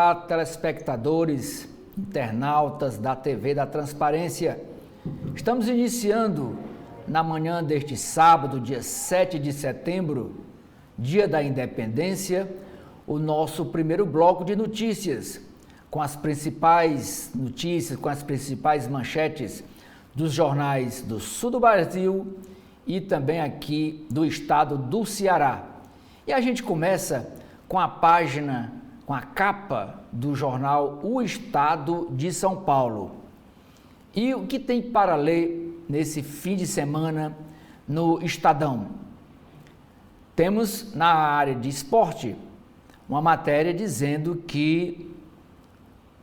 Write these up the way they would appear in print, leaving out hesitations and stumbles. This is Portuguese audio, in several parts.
Olá, telespectadores, internautas da TV da Transparência. Estamos iniciando na manhã deste sábado, dia 7 de setembro, dia da Independência, o nosso primeiro bloco de notícias, com as principais notícias, com as principais manchetes dos jornais do sul do Brasil e também aqui do estado do Ceará. E a gente começa com a capa do jornal O Estado de São Paulo. E o que tem para ler nesse fim de semana no Estadão? Temos na área de esporte uma matéria dizendo que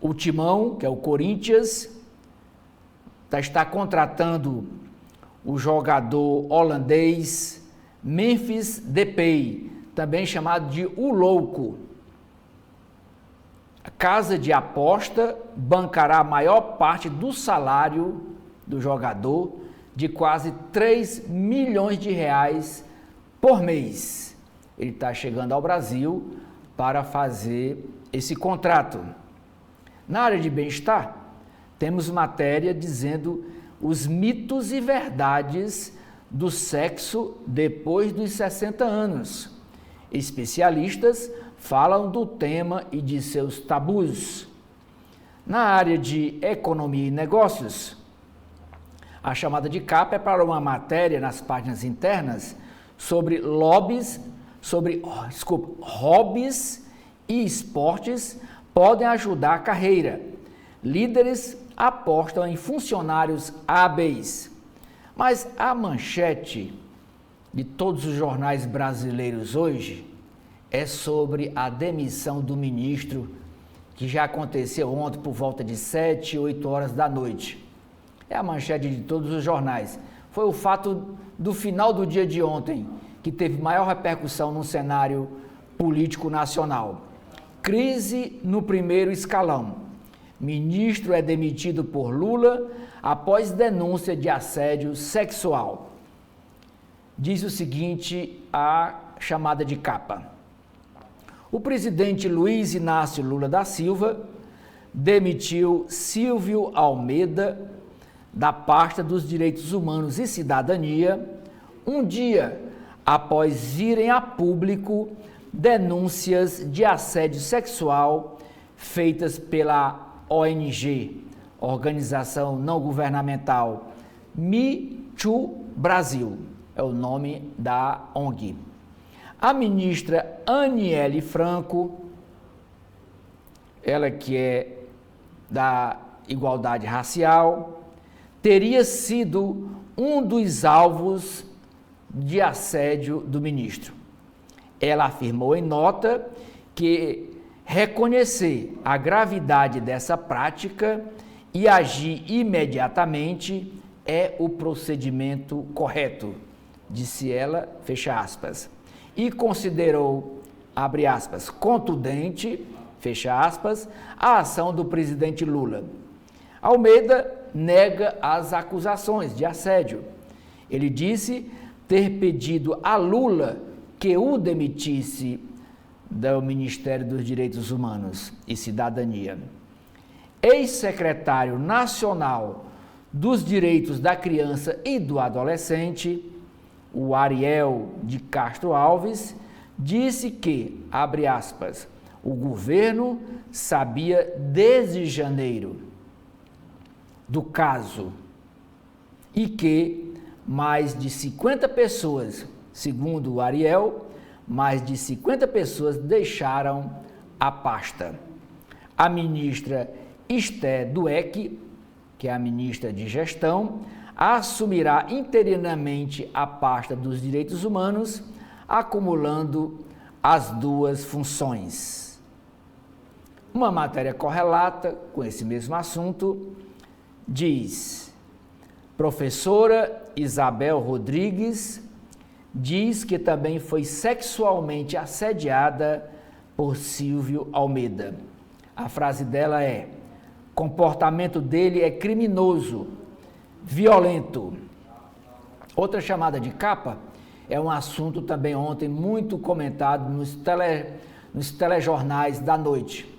o Timão, que é o Corinthians, está contratando o jogador holandês Memphis Depay, também chamado de O Louco. A casa de aposta bancará a maior parte do salário do jogador, de quase 3 milhões de reais por mês. Ele está chegando ao Brasil para fazer esse contrato. Na área de bem-estar, temos matéria dizendo os mitos e verdades do sexo depois dos 60 anos. Especialistas falam do tema e de seus tabus. Na área de economia e negócios, a chamada de capa é para uma matéria nas páginas internas sobre hobbies e esportes podem ajudar a carreira. Líderes apostam em funcionários hábeis. Mas a manchete de todos os jornais brasileiros hoje é sobre a demissão do ministro, que já aconteceu ontem por volta de 7, 8 horas da noite. É a manchete de todos os jornais. Foi o fato do final do dia de ontem que teve maior repercussão no cenário político nacional. Crise no primeiro escalão. Ministro é demitido por Lula após denúncia de assédio sexual. Diz o seguinte a chamada de capa. O presidente Luiz Inácio Lula da Silva demitiu Silvio Almeida da pasta dos Direitos Humanos e Cidadania um dia após virem a público denúncias de assédio sexual feitas pela ONG, Organização Não Governamental Me Too Brasil, é o nome da ONG. A ministra Aniele Franco, ela que é da igualdade racial, teria sido um dos alvos de assédio do ministro. Ela afirmou em nota que reconhecer a gravidade dessa prática e agir imediatamente é o procedimento correto, disse ela, fecha aspas, e considerou, abre aspas, contundente, fecha aspas, a ação do presidente Lula. Almeida nega as acusações de assédio. Ele disse ter pedido a Lula que o demitisse do Ministério dos Direitos Humanos e Cidadania. Ex-secretário nacional dos Direitos da Criança e do Adolescente, o Ariel de Castro Alves, disse que, abre aspas, o governo sabia desde janeiro do caso e que mais de 50 pessoas, segundo o Ariel, mais de 50 pessoas deixaram a pasta. A ministra Esther Dweck, que é a ministra de Gestão, assumirá interinamente a pasta dos Direitos Humanos, acumulando as duas funções. Uma matéria correlata com esse mesmo assunto diz: professora Isabel Rodrigues diz que também foi sexualmente assediada por Silvio Almeida. A frase dela é: comportamento dele é criminoso, violento. Outra chamada de capa é um assunto também ontem muito comentado nos telejornais da noite.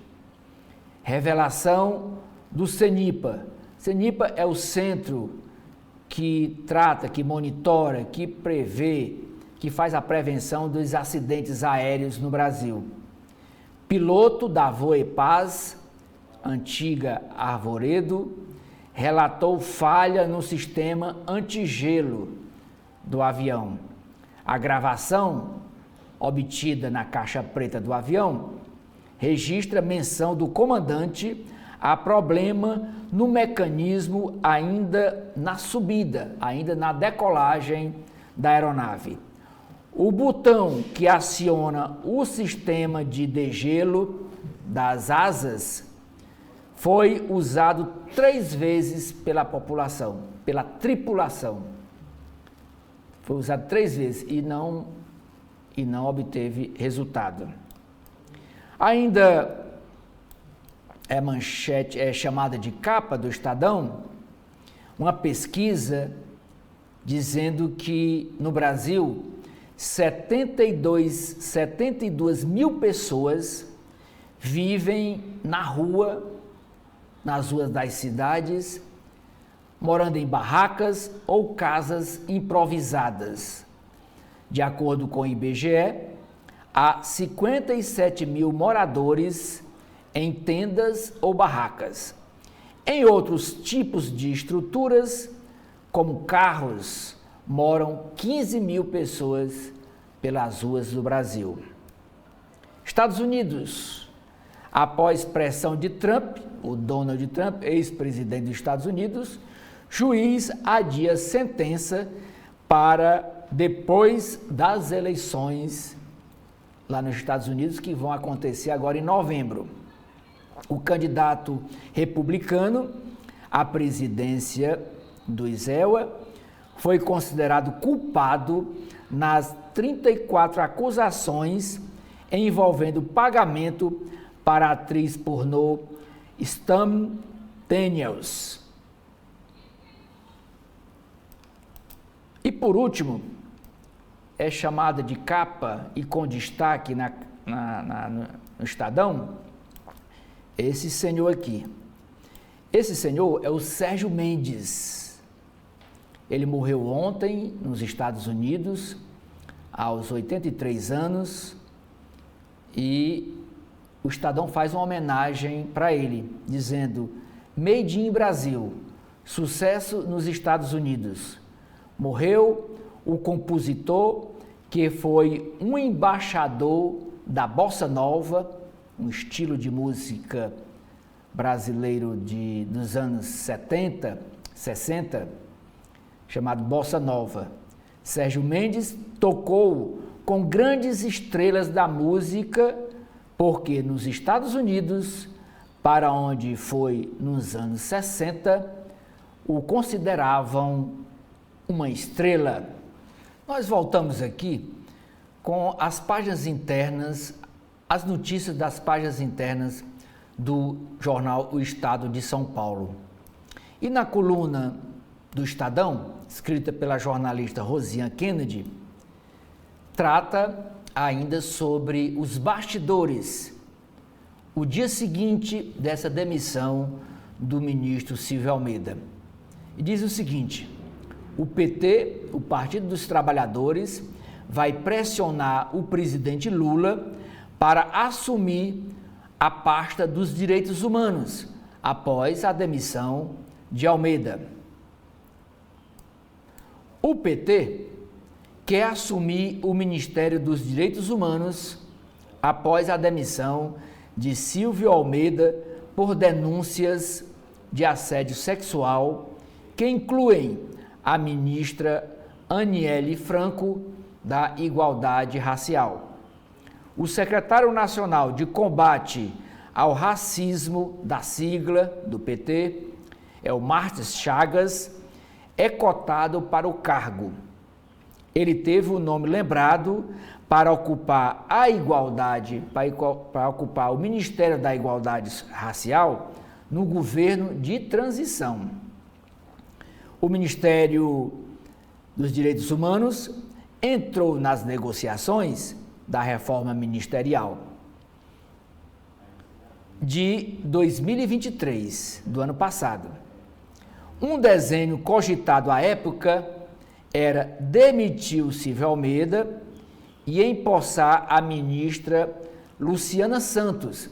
Revelação do CENIPA. CENIPA é o centro que trata, que monitora, que prevê, que faz a prevenção dos acidentes aéreos no Brasil. Piloto da Voepaz, antiga Arvoredo, relatou falha no sistema antigelo do avião. A gravação, obtida na caixa preta do avião, registra menção do comandante a problema no mecanismo ainda na subida, ainda na decolagem da aeronave. O botão que aciona o sistema de degelo das asas foi usado 3 vezes pela população, pela tripulação. Foi usado 3 vezes e não obteve resultado. Ainda manchete, chamada de capa do Estadão, uma pesquisa dizendo que no Brasil 72 mil pessoas vivem nas ruas das cidades, morando em barracas ou casas improvisadas. De acordo com o IBGE, há 57 mil moradores em tendas ou barracas. Em outros tipos de estruturas, como carros, moram 15 mil pessoas pelas ruas do Brasil. Estados Unidos, após pressão de Trump, o Donald Trump, ex-presidente dos Estados Unidos, juiz adia sentença para depois das eleições lá nos Estados Unidos, que vão acontecer agora em novembro. O candidato republicano à presidência do ISEWA foi considerado culpado nas 34 acusações envolvendo pagamento para a atriz pornô Stormy Daniels. E por último, é chamada de capa e com destaque no Estadão, esse senhor aqui. Esse senhor é o Sérgio Mendes. Ele morreu ontem nos Estados Unidos, aos 83 anos, e o Estadão faz uma homenagem para ele, dizendo: Made in Brasil, sucesso nos Estados Unidos. Morreu o compositor que foi um embaixador da Bossa Nova, um estilo de música brasileiro dos anos 70, 60, chamado Bossa Nova. Sérgio Mendes tocou com grandes estrelas da música, porque nos Estados Unidos, para onde foi nos anos 60, o consideravam uma estrela. Nós voltamos aqui com as páginas internas, as notícias das páginas internas do jornal O Estado de São Paulo. E na coluna do Estadão, escrita pela jornalista Rosiane Kennedy, trata ainda sobre os bastidores, o dia seguinte dessa demissão do ministro Silvio Almeida. E diz o seguinte: o PT, o Partido dos Trabalhadores, vai pressionar o presidente Lula para assumir a pasta dos direitos humanos após a demissão de Almeida. O PT quer assumir o Ministério dos Direitos Humanos após a demissão de Silvio Almeida por denúncias de assédio sexual que incluem a ministra Aniele Franco, da Igualdade Racial. O secretário nacional de combate ao racismo da sigla do PT, é o Márcio Chagas, é cotado para o cargo. Ele teve o nome lembrado para ocupar a igualdade, para ocupar o Ministério da Igualdade Racial no governo de transição. O Ministério dos Direitos Humanos entrou nas negociações da reforma ministerial. de 2023, do ano passado. Um desenho cogitado à época era demitir o Silvio Almeida e empossar a ministra Luciana Santos,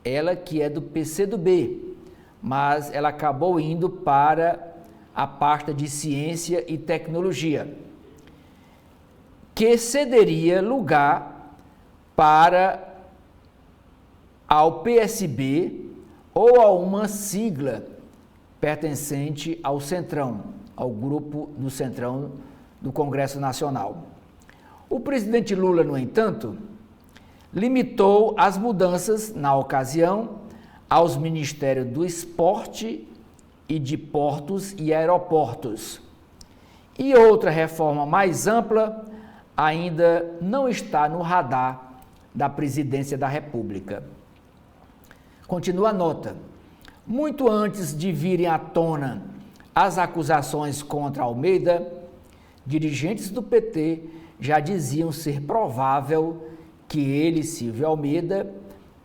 ela que é do PCdoB, mas ela acabou indo para a pasta de Ciência e Tecnologia, que cederia lugar para ao PSB ou a uma sigla pertencente ao Centrão, ao grupo do Centrão do Congresso Nacional. O presidente Lula, no entanto, limitou as mudanças, na ocasião, aos Ministérios do Esporte e de Portos e Aeroportos. E outra reforma mais ampla ainda não está no radar da Presidência da República. Continua a nota. Muito antes de virem à tona as acusações contra Almeida, dirigentes do PT já diziam ser provável que ele, Silvio Almeida,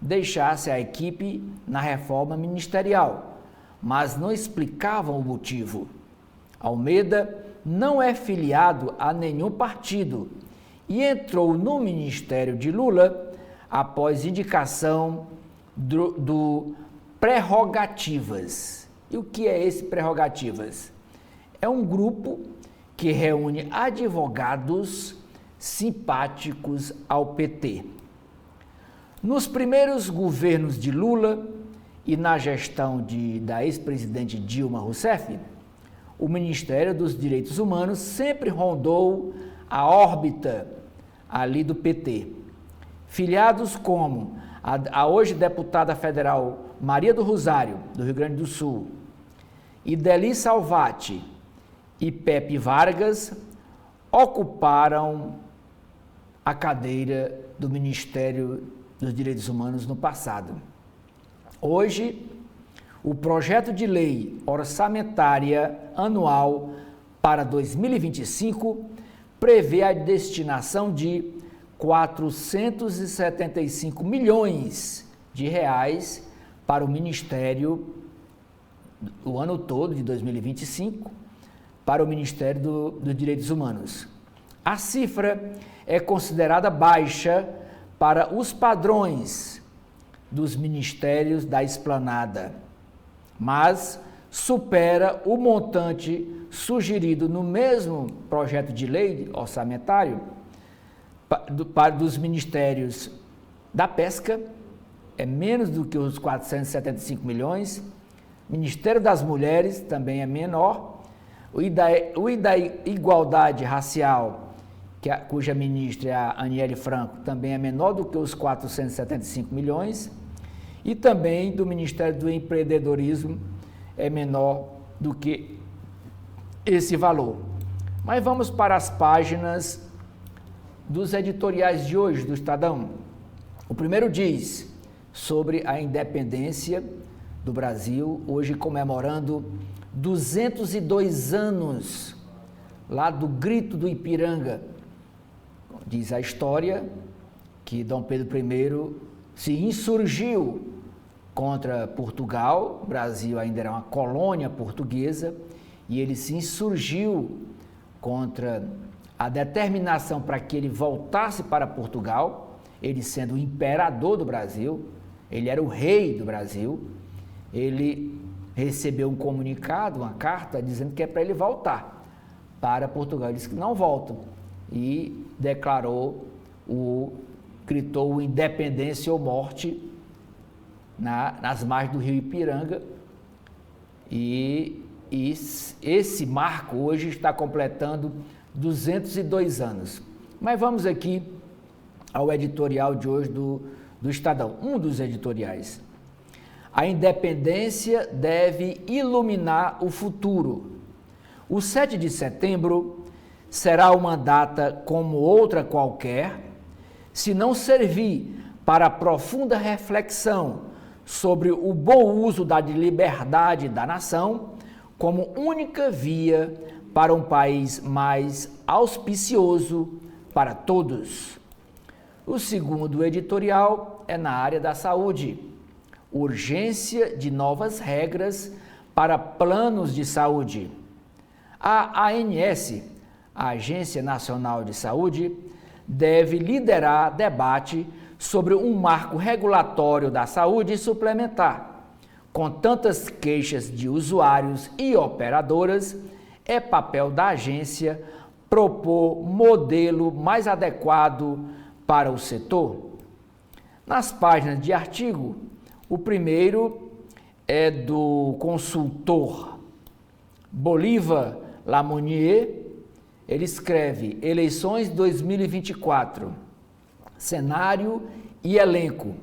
deixasse a equipe na reforma ministerial, mas não explicavam o motivo. Almeida não é filiado a nenhum partido e entrou no ministério de Lula após indicação do Prerrogativas. E o que é esse Prerrogativas? É um grupo que reúne advogados simpáticos ao PT. Nos primeiros governos de Lula e na gestão da ex-presidente Dilma Rousseff, o Ministério dos Direitos Humanos sempre rondou a órbita ali do PT. Filiados como a hoje deputada federal Maria do Rosário, do Rio Grande do Sul, e Deli Salvati e Pepe Vargas, ocuparam a cadeira do Ministério dos Direitos Humanos no passado. Hoje, o projeto de lei orçamentária anual para 2025 prevê a destinação de 475 milhões de reais para o Ministério, o ano todo de 2025, para o Ministério dos Direitos Humanos. A cifra é considerada baixa para os padrões dos ministérios da esplanada, mas supera o montante sugerido no mesmo projeto de lei orçamentário dos ministérios da Pesca, é menos do que os 475 milhões, Ministério das Mulheres também é menor, o da Igualdade Racial, cuja ministra é a Aniele Franco, também é menor do que os 475 milhões, e também do Ministério do Empreendedorismo é menor do que esse valor. Mas vamos para as páginas dos editoriais de hoje do Estadão. O primeiro diz sobre a independência do Brasil, hoje comemorando 202 anos lá do Grito do Ipiranga. Diz a história que Dom Pedro I se insurgiu contra Portugal, o Brasil ainda era uma colônia portuguesa, e ele se insurgiu contra a determinação para que ele voltasse para Portugal, ele sendo o imperador do Brasil, ele era o rei do Brasil, ele recebeu um comunicado, uma carta, dizendo que é para ele voltar para Portugal. Ele disse que não volta e gritou independência ou morte nas margens do rio Ipiranga, e esse marco hoje está completando 202 anos. Mas vamos aqui ao editorial de hoje do Estadão, um dos editoriais. A independência deve iluminar o futuro. O 7 de setembro será uma data como outra qualquer, se não servir para profunda reflexão sobre o bom uso da liberdade da nação como única via para um país mais auspicioso para todos. O segundo editorial é na área da saúde. urgência de novas regras para planos de saúde. A ANS, a Agência Nacional de Saúde, deve liderar debate sobre um marco regulatório da saúde suplementar. Com tantas queixas de usuários e operadoras, é papel da agência propor modelo mais adequado para o setor. Nas páginas de artigo, o primeiro é do consultor Bolívar Lamounier. Ele escreve: eleições 2024, cenário e elenco.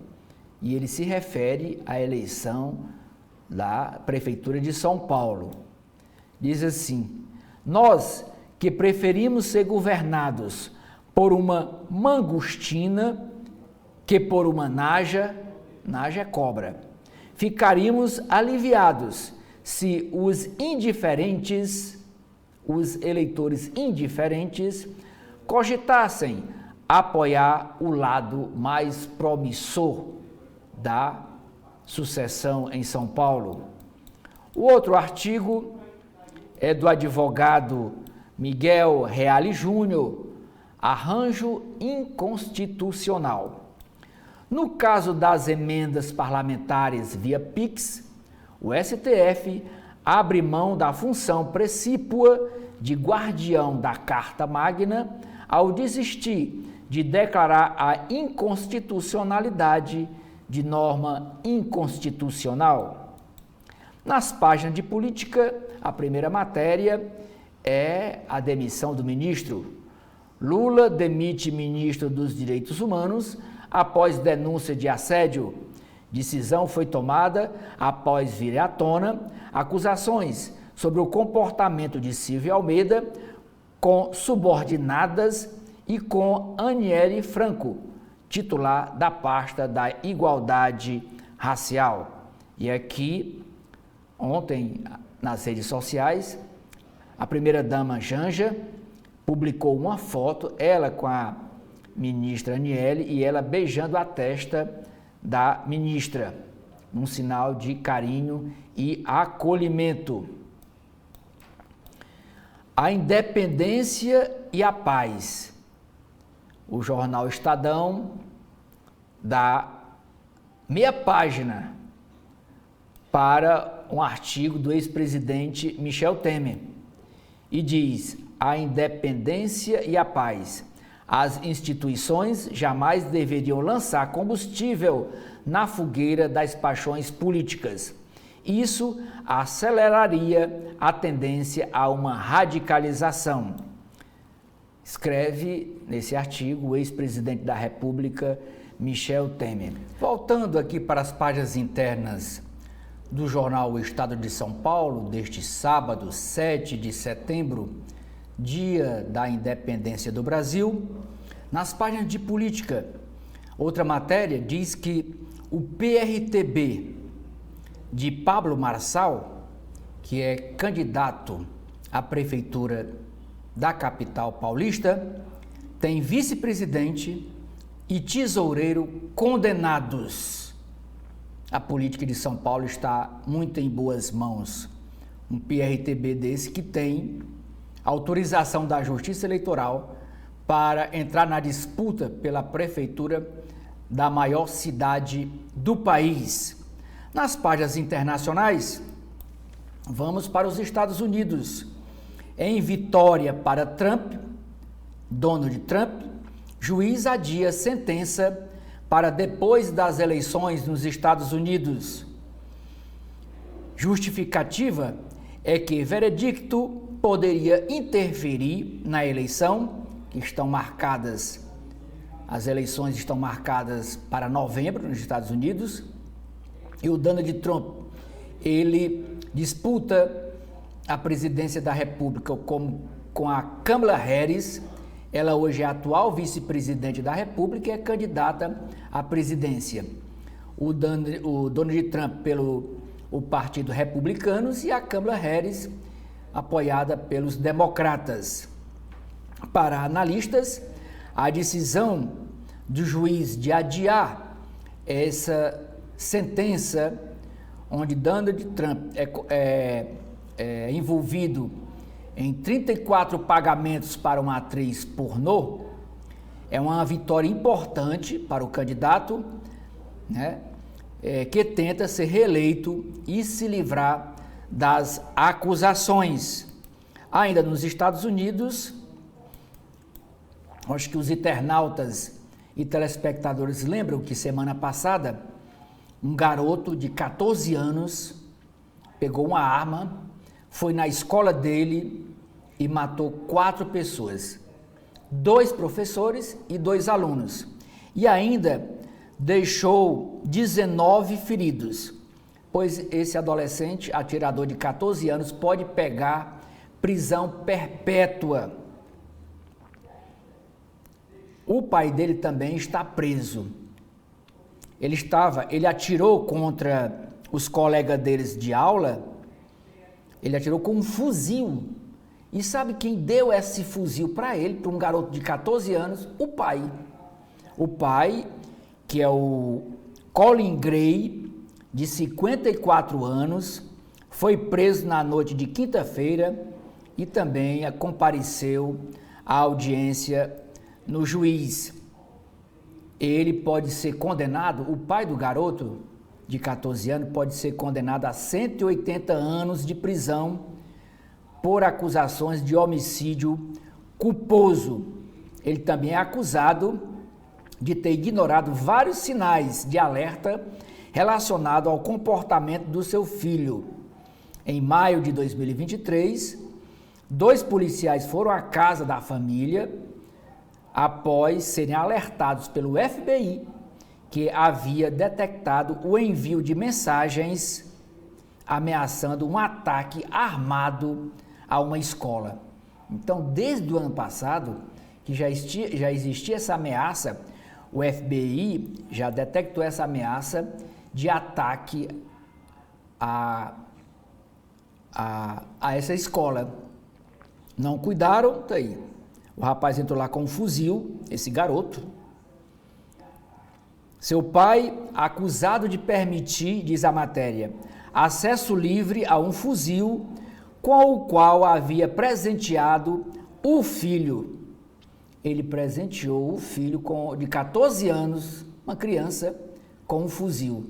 E ele se refere à eleição da Prefeitura de São Paulo. Diz assim: nós que preferimos ser governados por uma mangostina que por uma naja é cobra, ficaríamos aliviados se os eleitores indiferentes, cogitassem apoiar o lado mais promissor da sucessão em São Paulo. O outro artigo é do advogado Miguel Reale Júnior, arranjo inconstitucional. No caso das emendas parlamentares via PIX, o STF abre mão da função precípua de guardião da Carta Magna ao desistir de declarar a inconstitucionalidade de norma inconstitucional. Nas páginas de política, a primeira matéria é a demissão do ministro. Lula demite ministro dos Direitos Humanos após denúncia de assédio. Decisão foi tomada após vir à tona acusações sobre o comportamento de Silvia Almeida com subordinadas e com Aniele Franco, titular da pasta da Igualdade Racial. E aqui, ontem, nas redes sociais, a primeira-dama Janja publicou uma foto, ela com a ministra Aniele e ela beijando a testa da ministra, num sinal de carinho e acolhimento. A independência e a paz. O jornal Estadão dá meia página para um artigo do ex-presidente Michel Temer e diz: a independência e a paz. As instituições jamais deveriam lançar combustível na fogueira das paixões políticas. Isso aceleraria a tendência a uma radicalização. Escreve nesse artigo o ex-presidente da República, Michel Temer. Voltando aqui para as páginas internas do jornal O Estado de São Paulo, deste sábado, 7 de setembro, dia da independência do Brasil, nas páginas de política, outra matéria diz que o PRTB de Pablo Marçal, que é candidato à prefeitura da capital paulista, tem vice-presidente e tesoureiro condenados. A política de São Paulo está muito em boas mãos. Um PRTB desse que tem autorização da Justiça Eleitoral para entrar na disputa pela prefeitura da maior cidade do país. Nas páginas internacionais, vamos para os Estados Unidos. Em vitória para Trump, Donald Trump, juiz adia sentença para depois das eleições nos Estados Unidos. Justificativa é que veredicto poderia interferir na eleição, que estão marcadas, as eleições estão marcadas para novembro nos Estados Unidos, e o Donald Trump, ele disputa a presidência da República com a Kamala Harris. Ela hoje é a atual vice-presidente da República e é candidata à presidência. O Donald Trump pelo Partido Republicanos e a Kamala Harris apoiada pelos democratas. Para analistas, a decisão do juiz de adiar essa sentença onde Donald Trump é envolvido em 34 pagamentos para uma atriz pornô, é uma vitória importante para o candidato, né, que tenta ser reeleito e se livrar das acusações. Ainda nos Estados Unidos, acho que os internautas e telespectadores lembram que semana passada um garoto de 14 anos pegou uma arma, foi na escola dele e matou 4 pessoas, 2 professores e 2 alunos, e ainda deixou 19 feridos, pois esse adolescente, atirador de 14 anos, pode pegar prisão perpétua. O pai dele também está preso. Ele atirou contra os colegas deles de aula, ele atirou com um fuzil. E sabe quem deu esse fuzil para ele, para um garoto de 14 anos? O pai. O pai, que é o Colin Gray, de 54 anos, foi preso na noite de quinta-feira e também compareceu à audiência no juiz. Ele pode ser condenado, o pai do garoto de 14 anos pode ser condenado a 180 anos de prisão por acusações de homicídio culposo. Ele também é acusado de ter ignorado vários sinais de alerta relacionado ao comportamento do seu filho. Em maio de 2023, 2 policiais foram à casa da família após serem alertados pelo FBI que havia detectado o envio de mensagens ameaçando um ataque armado a uma escola. Então, desde o ano passado, que já existia essa ameaça, o FBI já detectou essa ameaça de ataque a essa escola. Não cuidaram, tá aí. O rapaz entrou lá com um fuzil, esse garoto. Seu pai, acusado de permitir, diz a matéria, acesso livre a um fuzil com o qual havia presenteado o filho. Ele presenteou o filho de 14 anos, uma criança, com um fuzil.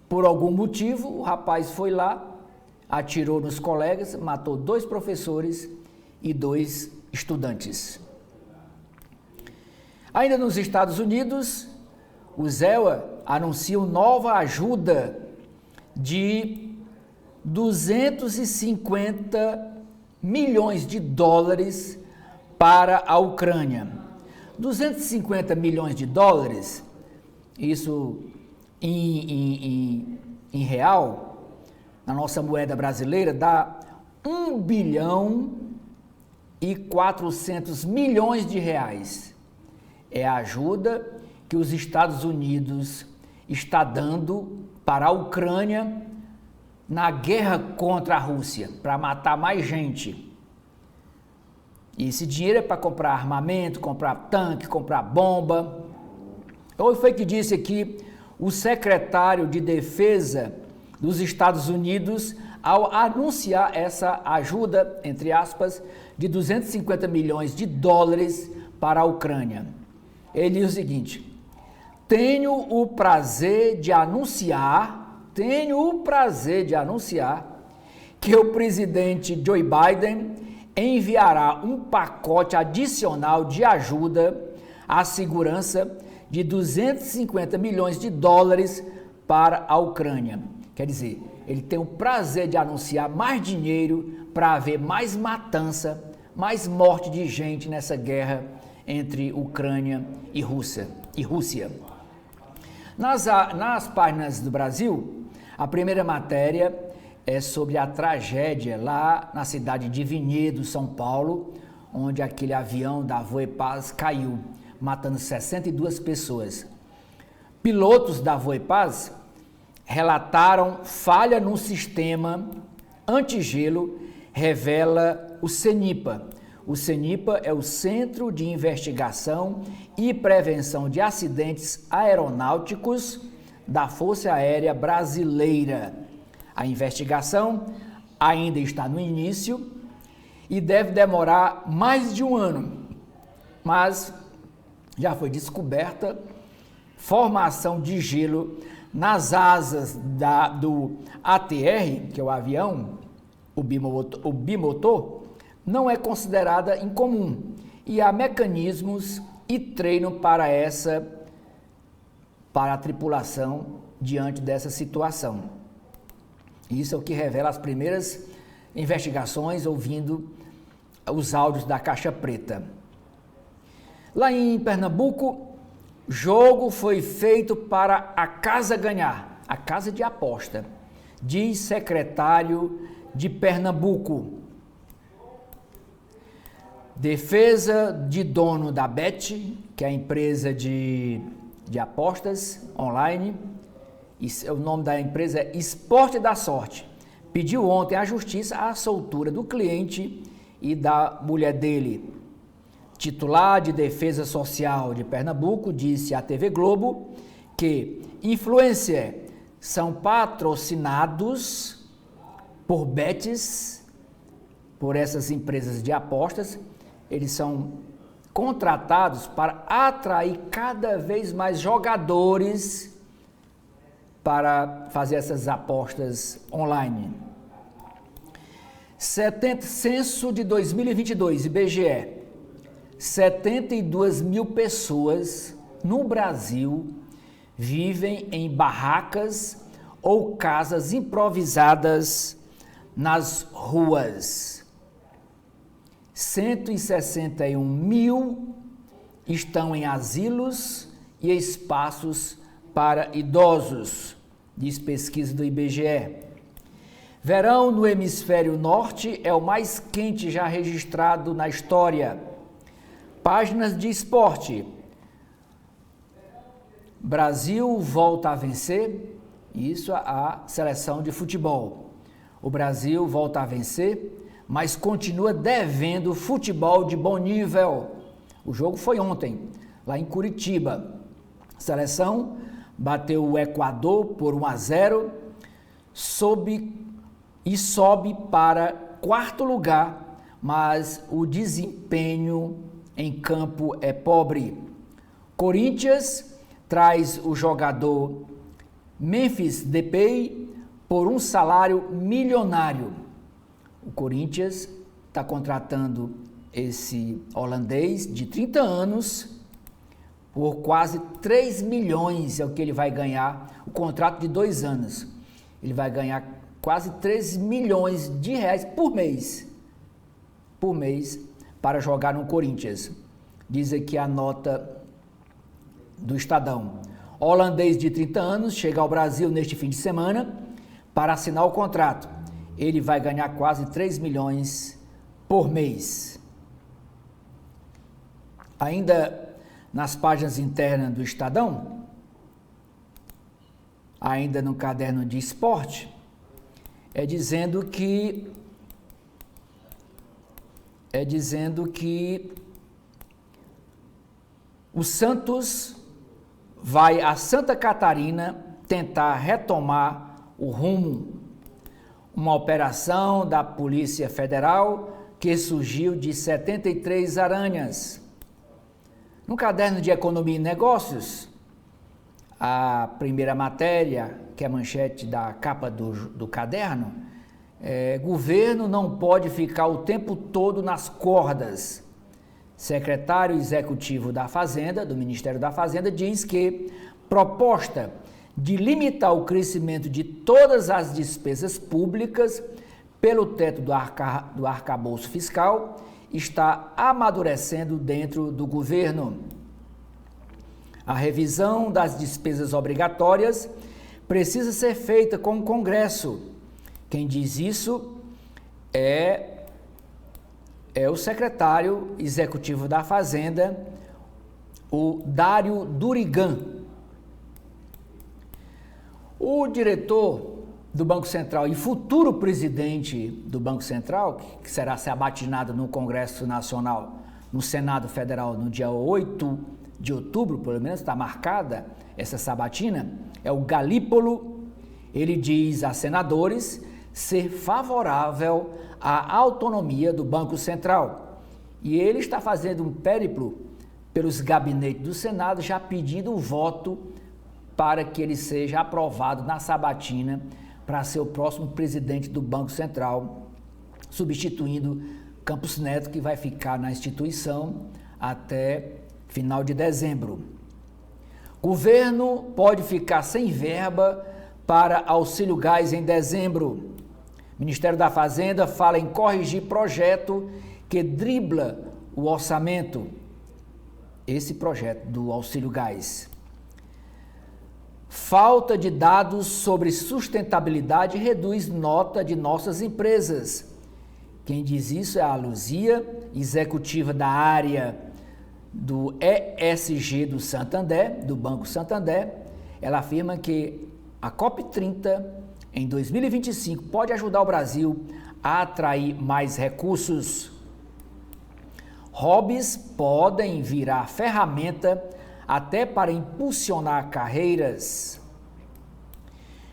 Por algum motivo, o rapaz foi lá, atirou nos colegas, matou 2 professores e 2 estudantes. Ainda nos Estados Unidos, os ELA anunciam nova ajuda de 250 milhões de dólares para a Ucrânia. 250 milhões de dólares, isso em real, na nossa moeda brasileira, dá 1 bilhão e 400 milhões de reais. É a ajuda que os Estados Unidos está dando para a Ucrânia na guerra contra a Rússia, para matar mais gente. E esse dinheiro é para comprar armamento, comprar tanque, comprar bomba. Hoje foi que disse aqui o secretário de Defesa dos Estados Unidos ao anunciar essa ajuda, entre aspas, de 250 milhões de dólares para a Ucrânia. Ele diz o seguinte: tenho o prazer de anunciar que o presidente Joe Biden enviará um pacote adicional de ajuda à segurança de 250 milhões de dólares para a Ucrânia. Quer dizer, ele tem o prazer de anunciar mais dinheiro para haver mais matança, mais morte de gente nessa guerra entre Ucrânia e Rússia. Nas páginas do Brasil, a primeira matéria é sobre a tragédia lá na cidade de Vinhedo, São Paulo, onde aquele avião da Voepaz caiu, matando 62 pessoas. Pilotos da Voepaz relataram falha no sistema antigelo, revela o CENIPA. O CENIPA é o Centro de Investigação e Prevenção de Acidentes Aeronáuticos da Força Aérea Brasileira. A investigação ainda está no início e deve demorar mais de um ano, mas já foi descoberta formação de gelo nas asas do ATR, que é o avião, o bimotor, não é considerada incomum e há mecanismos e treino para a tripulação diante dessa situação. Isso é o que revela as primeiras investigações ouvindo os áudios da Caixa Preta. Lá em Pernambuco, jogo foi feito para a casa ganhar, a casa de aposta, diz secretário de Pernambuco. Defesa de dono da Bet, que é a empresa de apostas online, o nome da empresa é Esporte da Sorte, pediu ontem à justiça a soltura do cliente e da mulher dele. Titular de Defesa Social de Pernambuco disse à TV Globo que influencers são patrocinados por bets, por essas empresas de apostas. Eles são contratados para atrair cada vez mais jogadores para fazer essas apostas online. Censo de 2022, IBGE, 72 mil pessoas no Brasil vivem em barracas ou casas improvisadas nas ruas. 161 mil estão em asilos e espaços para idosos, diz pesquisa do IBGE. Verão no hemisfério norte é o mais quente já registrado na história. Páginas de esporte. Brasil volta a vencer, isso a seleção de futebol. O Brasil volta a vencer, mas continua devendo futebol de bom nível. O jogo foi ontem, lá em Curitiba. A seleção bateu o Equador por 1-0, sobe para quarto lugar, mas o desempenho em campo é pobre. Corinthians traz o jogador Memphis Depay por um salário milionário. O Corinthians está contratando esse holandês de 30 anos por quase 3 milhões, é o que ele vai ganhar, o contrato de 2 anos. Ele vai ganhar quase 3 milhões de reais por mês para jogar no Corinthians. Diz aqui a nota do Estadão. O holandês de 30 anos chega ao Brasil neste fim de semana para assinar o contrato. Ele vai ganhar quase 3 milhões por mês. Ainda nas páginas internas do Estadão, ainda no caderno de esporte, é dizendo que o Santos vai a Santa Catarina tentar retomar o rumo. Uma operação da Polícia Federal que surgiu de 73 aranhas. No caderno de Economia e Negócios, a primeira matéria, que é a manchete da capa do caderno, governo não pode ficar o tempo todo nas cordas. Secretário Executivo da Fazenda, do Ministério da Fazenda, diz que proposta de limitar o crescimento de todas as despesas públicas pelo teto do arcabouço fiscal está amadurecendo dentro do governo. A revisão das despesas obrigatórias precisa ser feita com o Congresso. Quem diz isso é o secretário executivo da Fazenda, o Dário Durigan. O diretor do Banco Central e futuro presidente do Banco Central, que será sabatinado no Congresso Nacional, no Senado Federal, no dia 8 de outubro, pelo menos está marcada essa sabatina, é o Galípolo. Ele diz a senadores ser favorável à autonomia do Banco Central. E ele está fazendo um périplo pelos gabinetes do Senado, já pedindo o voto para que ele seja aprovado na sabatina para ser o próximo presidente do Banco Central, substituindo Campos Neto, que vai ficar na instituição até final de dezembro. Governo pode ficar sem verba para auxílio gás em dezembro. Ministério da Fazenda fala em corrigir projeto que dribla o orçamento. Esse projeto do auxílio gás. Falta de dados sobre sustentabilidade reduz nota de nossas empresas. Quem diz isso é a Luzia, executiva da área do ESG do Santander, do Banco Santander. Ela afirma que a COP30 em 2025 pode ajudar o Brasil a atrair mais recursos. Hobbies podem virar ferramenta até para impulsionar carreiras.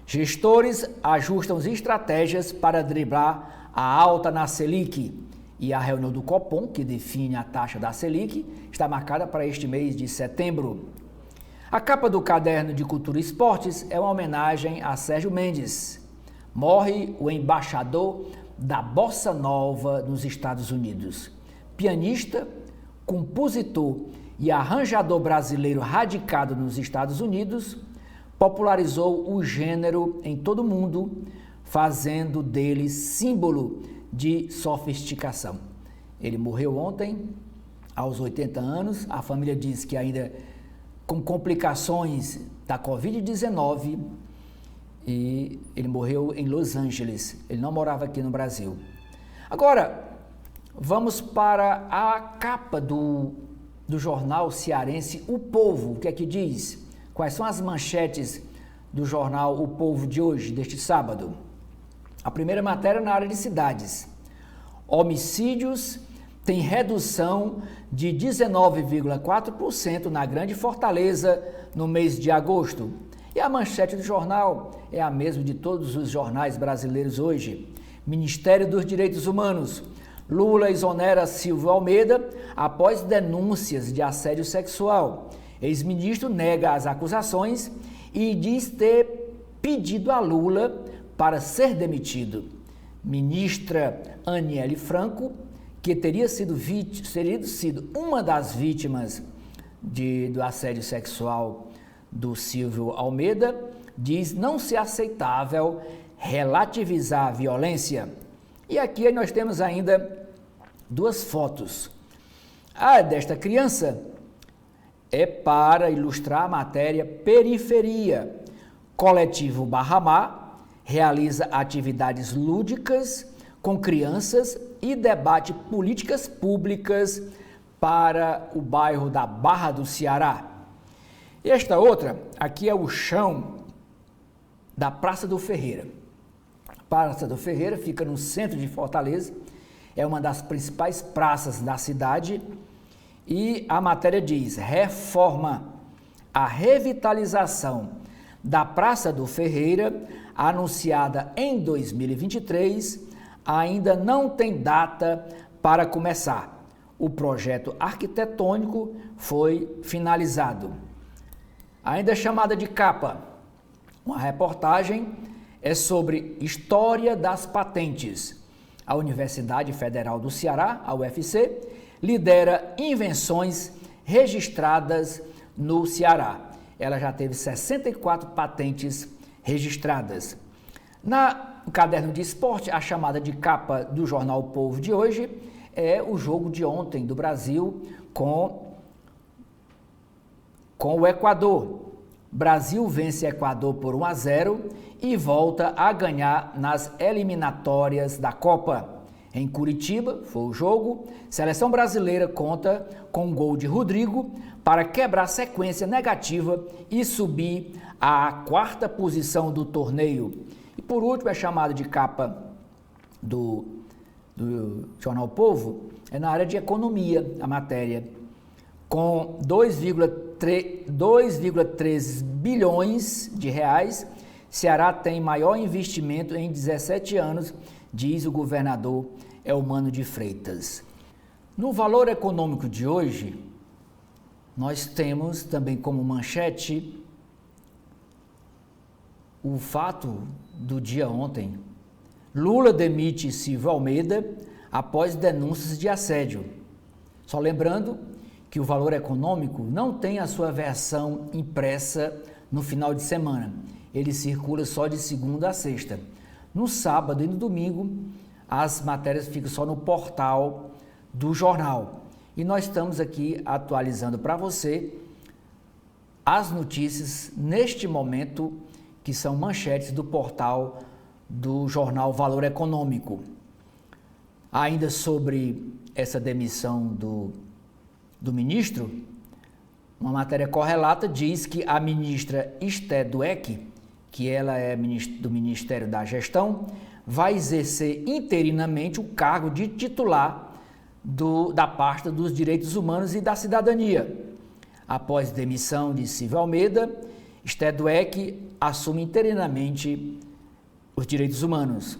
Gestores ajustam as estratégias para driblar a alta na Selic. E a reunião do Copom, que define a taxa da Selic, está marcada para este mês de setembro. A capa do caderno de Cultura e Esportes é uma homenagem a Sérgio Mendes. Morre o embaixador da Bossa Nova nos Estados Unidos. Pianista, compositor e arranjador brasileiro radicado nos Estados Unidos, popularizou o gênero em todo o mundo, fazendo dele símbolo de sofisticação. Ele morreu ontem, aos 80 anos, a família diz que ainda com complicações da Covid-19, e ele morreu em Los Angeles, ele não morava aqui no Brasil. Agora, vamos para a capa do jornal cearense O Povo. O que é que diz? Quais são as manchetes do jornal O Povo de hoje, deste sábado? A primeira matéria na área de cidades. Homicídios têm redução de 19,4% na Grande Fortaleza no mês de agosto. E a manchete do jornal é a mesma de todos os jornais brasileiros hoje. Ministério dos Direitos Humanos. Lula exonera Silvio Almeida após denúncias de assédio sexual. Ex-ministro nega as acusações e diz ter pedido a Lula para ser demitido. Ministra Aniele Franco, que teria sido uma das vítimas do assédio sexual do Silvio Almeida, diz não ser aceitável relativizar a violência. E aqui nós temos ainda duas fotos. A desta criança é para ilustrar a matéria Periferia. Coletivo Barramar realiza atividades lúdicas com crianças e debate políticas públicas para o bairro da Barra do Ceará. E esta outra, aqui é o chão da Praça do Ferreira. A Praça do Ferreira fica no centro de Fortaleza, é uma das principais praças da cidade e a matéria diz: reforma, a revitalização da Praça do Ferreira, anunciada em 2023, ainda não tem data para começar. O projeto arquitetônico foi finalizado. Ainda chamada de capa, uma reportagem é sobre história das patentes. A Universidade Federal do Ceará, a UFC, lidera invenções registradas no Ceará. Ela já teve 64 patentes registradas. No caderno de esporte, a chamada de capa do jornal O Povo de hoje é o jogo de ontem do Brasil com o Equador. Brasil vence Equador por 1-0 e volta a ganhar nas eliminatórias da Copa. Em Curitiba, foi o jogo, seleção brasileira conta com um gol de Rodrigo para quebrar a sequência negativa e subir à 4ª posição do torneio. E por último, é chamado de capa do Jornal Povo, é na área de economia, a matéria. Com 2,3 bilhões de reais, Ceará tem maior investimento em 17 anos, diz o governador Eumano de Freitas. No valor econômico de hoje, nós temos também como manchete o fato do dia ontem. Lula demite Silvio Almeida após denúncias de assédio. Só lembrando que o Valor Econômico não tem a sua versão impressa no final de semana. Ele circula só de segunda a sexta. No sábado e no domingo, as matérias ficam só no portal do jornal. E nós estamos aqui atualizando para você as notícias neste momento, que são manchetes do portal do jornal Valor Econômico. Ainda sobre essa demissão do ministro, uma matéria correlata diz que a ministra Esther Dweck, que ela é do Ministério da Gestão, vai exercer interinamente o cargo de titular da pasta dos Direitos Humanos e da Cidadania. Após demissão de Silvio Almeida, Esther Dweck assume interinamente os direitos humanos.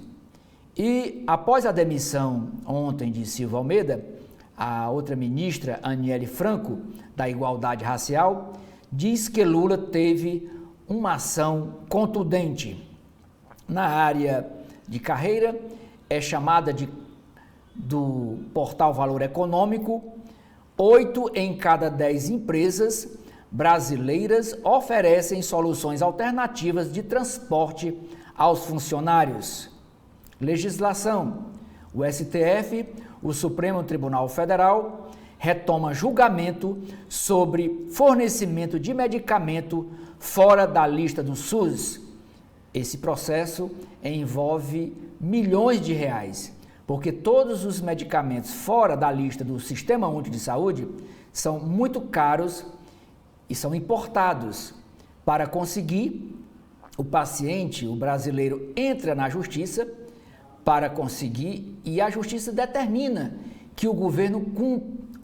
E após a demissão ontem de Silvio Almeida, a outra ministra, Aniele Franco, da Igualdade Racial, diz que Lula teve uma ação contundente. Na área de carreira, é chamada do portal Valor Econômico, 8 em cada 10 empresas brasileiras oferecem soluções alternativas de transporte aos funcionários. Legislação. O STF, o Supremo Tribunal Federal, retoma julgamento sobre fornecimento de medicamento fora da lista do SUS. Esse processo envolve milhões de reais, porque todos os medicamentos fora da lista do Sistema Único de Saúde são muito caros e são importados. Para conseguir, o paciente, o brasileiro, entra na justiça para conseguir e a justiça determina que o governo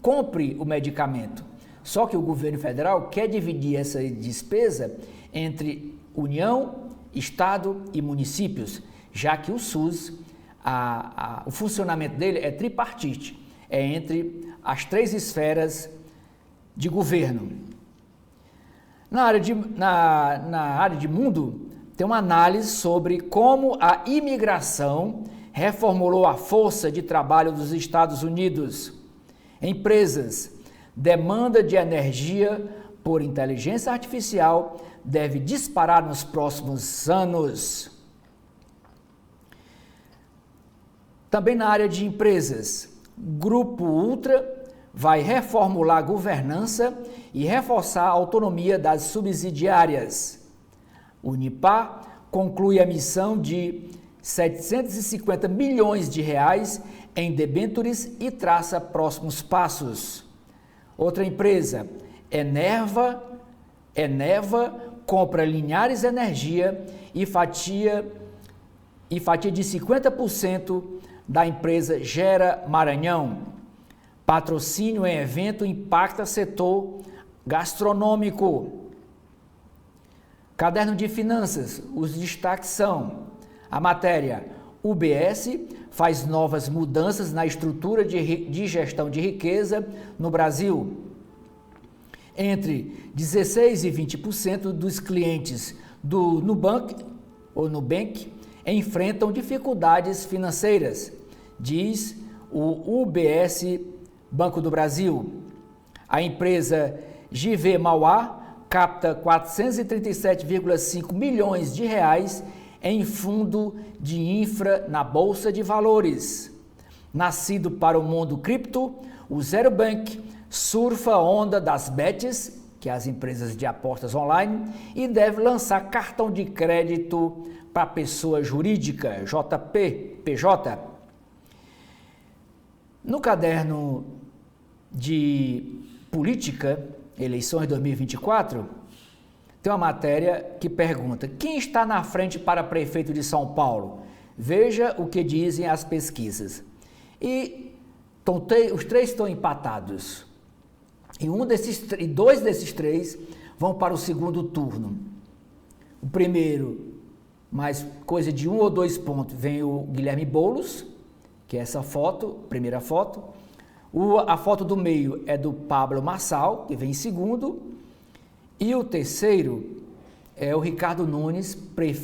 compre o medicamento. Só que o governo federal quer dividir essa despesa entre União, Estado e municípios, já que o SUS, o funcionamento dele é tripartite, é entre as 3 esferas de governo. Na área de mundo, tem uma análise sobre como a imigração reformulou a força de trabalho dos Estados Unidos. Empresas, demanda de energia por inteligência artificial deve disparar nos próximos anos. Também na área de empresas, Grupo Ultra vai reformular a governança e reforçar a autonomia das subsidiárias. Unipar conclui a missão de 750 milhões de reais em debêntures e traça próximos passos. Outra empresa, Eneva, compra Linhares Energia e fatia de 50% da empresa Gera Maranhão. Patrocínio em evento impacta setor gastronômico. Caderno de finanças, os destaques são: a matéria UBS faz novas mudanças na estrutura de gestão de riqueza no Brasil. Entre 16% e 20% dos clientes do Nubank enfrentam dificuldades financeiras, diz o UBS Banco do Brasil. A empresa JV Mauá capta 437,5 milhões de reais em fundo de infra na Bolsa de Valores. Nascido para o mundo cripto, o Zero Bank surfa a onda das bets, que é as empresas de apostas online, e deve lançar cartão de crédito para pessoa jurídica, PJ. No caderno de política, eleições 2024, tem uma matéria que pergunta: quem está na frente para prefeito de São Paulo? Veja o que dizem as pesquisas. E os 3 estão empatados. E dois desses três vão para o segundo turno. O primeiro, mais coisa de 1 ou 2 pontos, vem o Guilherme Boulos, que é essa foto, primeira foto. A foto do meio é do Pablo Marçal, que vem em segundo. E o terceiro é o Ricardo Nunes,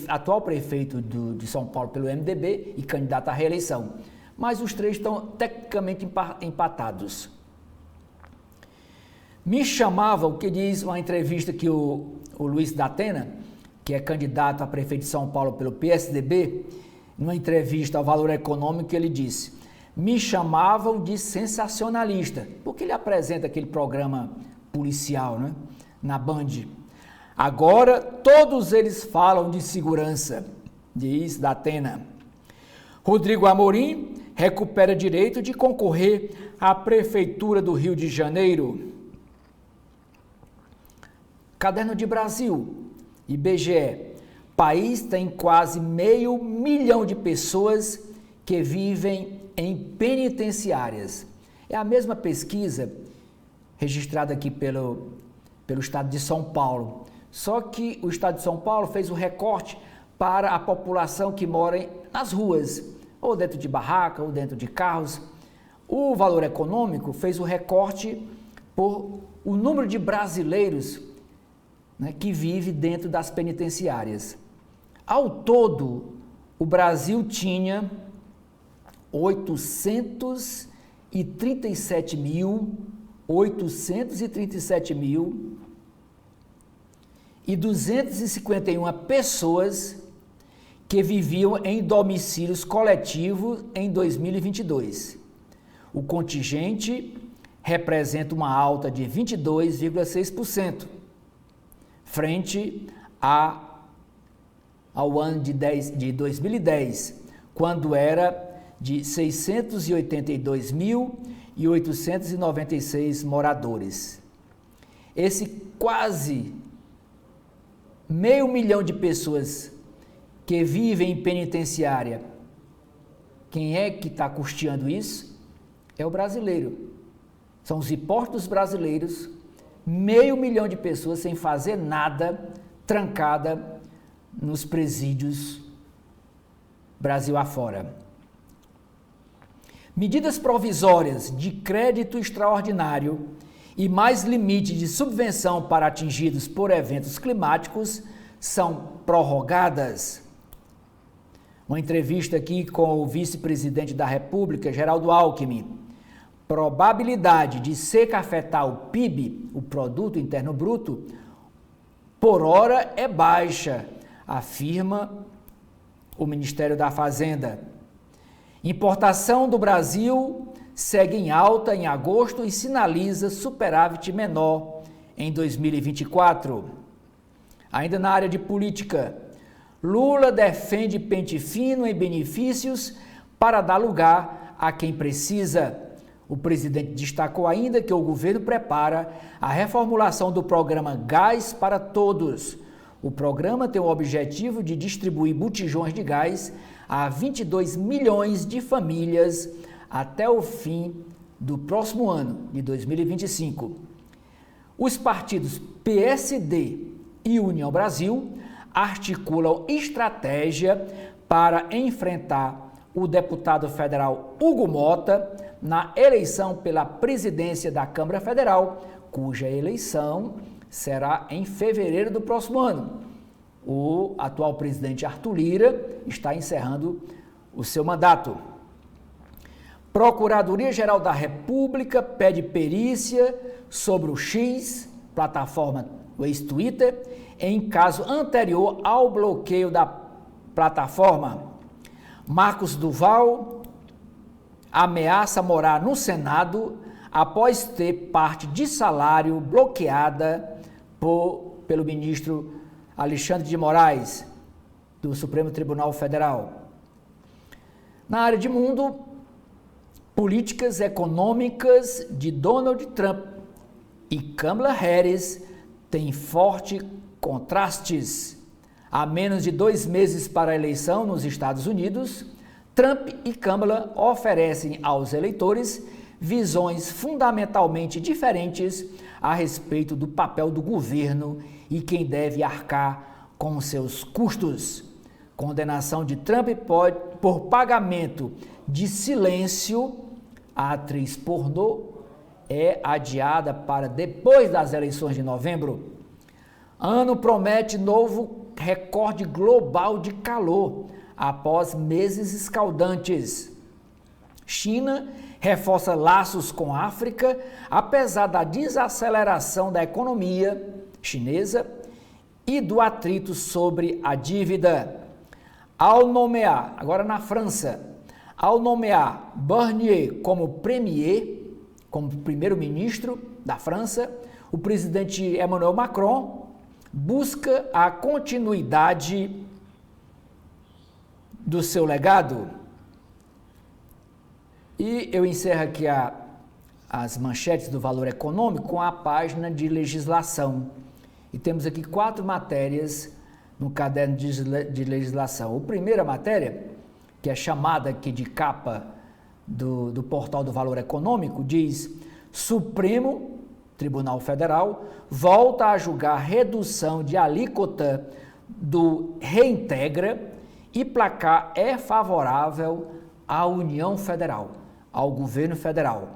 atual prefeito de São Paulo pelo MDB e candidato à reeleição. Mas os três estão tecnicamente empatados. Me chamava, o que diz uma entrevista que o Luiz Datena, que é candidato a prefeito de São Paulo pelo PSDB, numa entrevista ao Valor Econômico, ele disse: me chamavam de sensacionalista, porque ele apresenta aquele programa policial, né, na Band. Agora todos eles falam de segurança, diz Datena. Rodrigo Amorim recupera direito de concorrer à Prefeitura do Rio de Janeiro. Caderno de Brasil, IBGE. País tem quase 500 mil de pessoas que vivem em penitenciárias. É a mesma pesquisa registrada aqui pelo estado de São Paulo. Só que o estado de São Paulo fez o recorte para a população que mora nas ruas, ou dentro de barraca, ou dentro de carros. O Valor Econômico fez o recorte por o número de brasileiros, né, que vive dentro das penitenciárias. Ao todo, o Brasil tinha 837.251 pessoas que viviam em domicílios coletivos em 2022. O contingente representa uma alta de 22,6%, frente ao ano de 2010, quando era de 682.896 moradores. Esse quase 500 mil de pessoas que vivem em penitenciária, quem é que está custeando isso? É o brasileiro. São os impostos brasileiros, 500 mil de pessoas sem fazer nada, trancada nos presídios Brasil afora. Medidas provisórias de crédito extraordinário e mais limite de subvenção para atingidos por eventos climáticos são prorrogadas. Uma entrevista aqui com o vice-presidente da República, Geraldo Alckmin. Probabilidade de seca afetar o PIB, o Produto Interno Bruto, por hora é baixa, afirma o Ministério da Fazenda. Importação do Brasil segue em alta em agosto e sinaliza superávit menor em 2024. Ainda na área de política, Lula defende pente fino em benefícios para dar lugar a quem precisa. O presidente destacou ainda que o governo prepara a reformulação do programa Gás para Todos. O programa tem o objetivo de distribuir botijões de gás a 22 milhões de famílias até o fim do próximo ano, de 2025. Os partidos PSD e União Brasil articulam estratégia para enfrentar o deputado federal Hugo Mota na eleição pela presidência da Câmara Federal, cuja eleição será em fevereiro do próximo ano. O atual presidente Arthur Lira está encerrando o seu mandato. Procuradoria-Geral da República pede perícia sobre o X, plataforma do ex-Twitter, em caso anterior ao bloqueio da plataforma. Marcos Duval ameaça morar no Senado após ter parte de salário bloqueada pelo ministro Alexandre de Moraes, do Supremo Tribunal Federal. Na área de mundo, políticas econômicas de Donald Trump e Kamala Harris têm fortes contrastes. Há menos de 2 meses para a eleição nos Estados Unidos, Trump e Kamala oferecem aos eleitores visões fundamentalmente diferentes a respeito do papel do governo e quem deve arcar com seus custos. Condenação de Trump por pagamento de silêncio. A atriz pornô é adiada para depois das eleições de novembro. Ano promete novo recorde global de calor após meses escaldantes. China reforça laços com a África, apesar da desaceleração da economia chinesa e do atrito sobre a dívida. Ao nomear, agora na França, ao nomear Barnier como premier, como primeiro-ministro da França, o presidente Emmanuel Macron busca a continuidade do seu legado. E eu encerro aqui as manchetes do Valor Econômico com a página de legislação. E temos aqui 4 matérias no caderno de legislação. A primeira matéria, que é chamada aqui de capa do portal do Valor Econômico, diz: Supremo Tribunal Federal volta a julgar redução de alíquota do Reintegra e placar é favorável à União Federal, ao governo federal.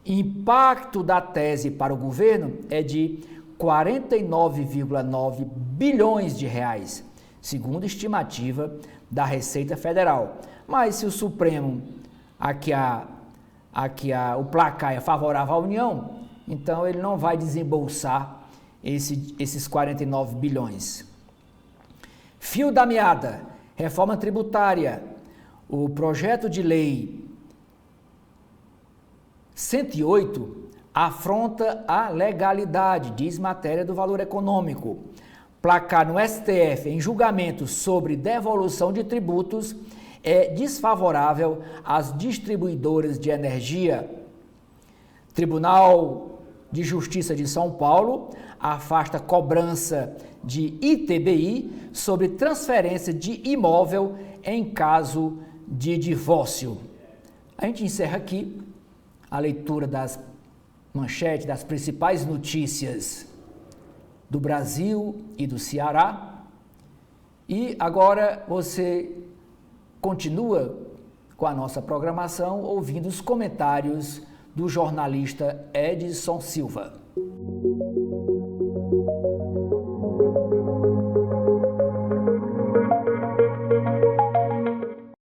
Impacto da tese para o governo é de 49,9 bilhões de reais, segundo estimativa da Receita Federal. Mas se o Supremo, o placar é favorável à União, então ele não vai desembolsar esses 49 bilhões. Fio da meada, reforma tributária. O projeto de lei 108 afronta a legalidade, diz matéria do Valor Econômico. Placar no STF em julgamento sobre devolução de tributos é desfavorável às distribuidoras de energia. Tribunal de Justiça de São Paulo afasta cobrança de ITBI sobre transferência de imóvel em caso de divórcio. A gente encerra aqui a leitura das manchetes das principais notícias do Brasil e do Ceará. E agora você continua com a nossa programação ouvindo os comentários do jornalista Edson Silva.